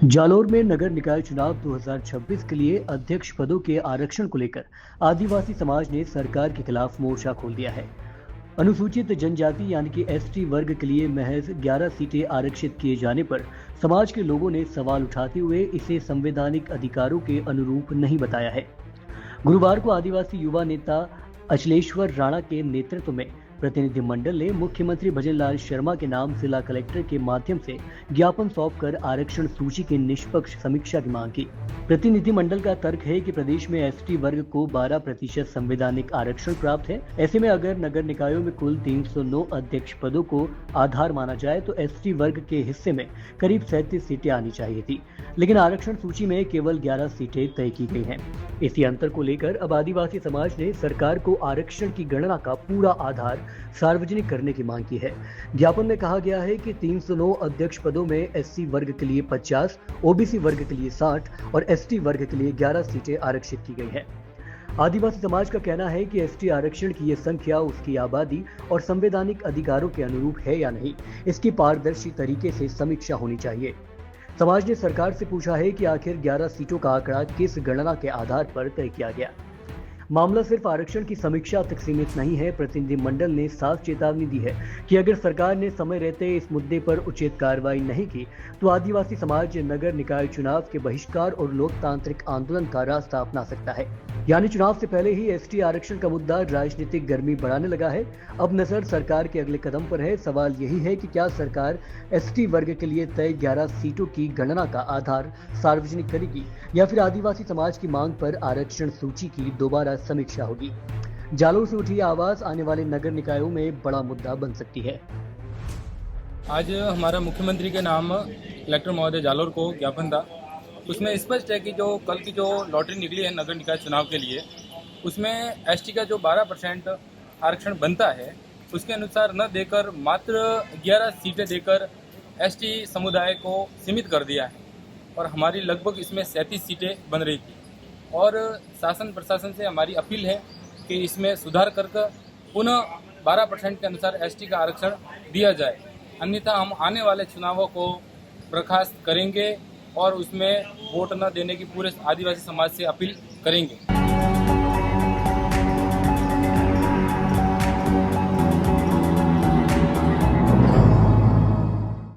जालौर में नगर निकाय चुनाव 2026 के लिए अध्यक्ष पदों के आरक्षण को लेकर आदिवासी समाज ने सरकार के खिलाफ मोर्चा खोल दिया है। अनुसूचित जनजाति यानी कि एसटी वर्ग के लिए महज 11 सीटें आरक्षित किए जाने पर समाज के लोगों ने सवाल उठाते हुए इसे संवैधानिक अधिकारों के अनुरूप नहीं बताया है। गुरुवार को आदिवासी युवा नेता अचलेश्वर राणा के नेतृत्व में प्रतिनिधिमंडल ने मुख्यमंत्री भजनलाल शर्मा के नाम जिला कलेक्टर के माध्यम से ज्ञापन सौंपकर आरक्षण सूची की निष्पक्ष समीक्षा की मांग की। प्रतिनिधिमंडल का तर्क है कि प्रदेश में एसटी वर्ग को 12% संवैधानिक आरक्षण प्राप्त है। ऐसे में अगर नगर निकायों में कुल 309 अध्यक्ष पदों को आधार माना जाए तो एसटी वर्ग के हिस्से में करीब 37 सीटें आनी चाहिए थी, लेकिन आरक्षण सूची में केवल 11 सीटें तय की गई हैं। इसी अंतर को लेकर अब आदिवासी समाज ने सरकार को आरक्षण की गणना का पूरा आधार सार्वजनिक करने की मांग की है। ज्ञापन में कहा गया है कि 309 अध्यक्ष पदों में एससी वर्ग के लिए 50, ओबीसी वर्ग के लिए 60 और एसटी वर्ग के लिए 11 सीटें आरक्षित की गई हैं। आदिवासी समाज का कहना है कि एसटी आरक्षण की ये संख्या उसकी आबादी और संवैधानिक अधिकारों के अनुरूप है या नहीं, इसकी पारदर्शी तरीके से समीक्षा होनी चाहिए। समाज ने सरकार से पूछा है कि आखिर 11 सीटों का आंकड़ा किस गणना के आधार पर तय किया गया। मामला सिर्फ आरक्षण की समीक्षा तक सीमित नहीं है। प्रतिनिधिमंडल ने साफ चेतावनी दी है कि अगर सरकार ने समय रहते इस मुद्दे पर उचित कार्रवाई नहीं की तो आदिवासी समाज नगर निकाय चुनाव के बहिष्कार और लोकतांत्रिक आंदोलन का रास्ता अपना सकता है। यानी चुनाव से पहले ही एसटी आरक्षण का मुद्दा राजनीतिक गर्मी बढ़ाने लगा है। अब नजर सरकार के अगले कदम पर है। सवाल यही है कि क्या सरकार एसटी वर्ग के लिए तय 11 सीटों की गणना का आधार सार्वजनिक करेगी या फिर आदिवासी समाज की मांग पर आरक्षण सूची की दोबारा समीक्षा होगी। जालौर से उठी आवाज आने वाले नगर निकायों में बड़ा मुद्दा बन सकती है। आज हमारा मुख्यमंत्री के नाम कलेक्टर महोदय जालौर को ज्ञापन था। उसमें स्पष्ट है कि जो कल की जो लॉटरी निकली है नगर निकाय चुनाव के लिए, उसमें एसटी का जो 12% आरक्षण बनता है उसके अनुसार न देकर मात्र 11 सीटें देकर एसटी समुदाय को सीमित कर दिया है और हमारी लगभग इसमें 37 सीटें बन रही थी। और शासन प्रशासन से हमारी अपील है कि इसमें सुधार कर पुनः 12% के अनुसार एसटी का आरक्षण दिया जाए, अन्यथा हम आने वाले चुनावों को बर्खास्त करेंगे और उसमें वोट न देने की पूरे आदिवासी समाज से अपील करेंगे।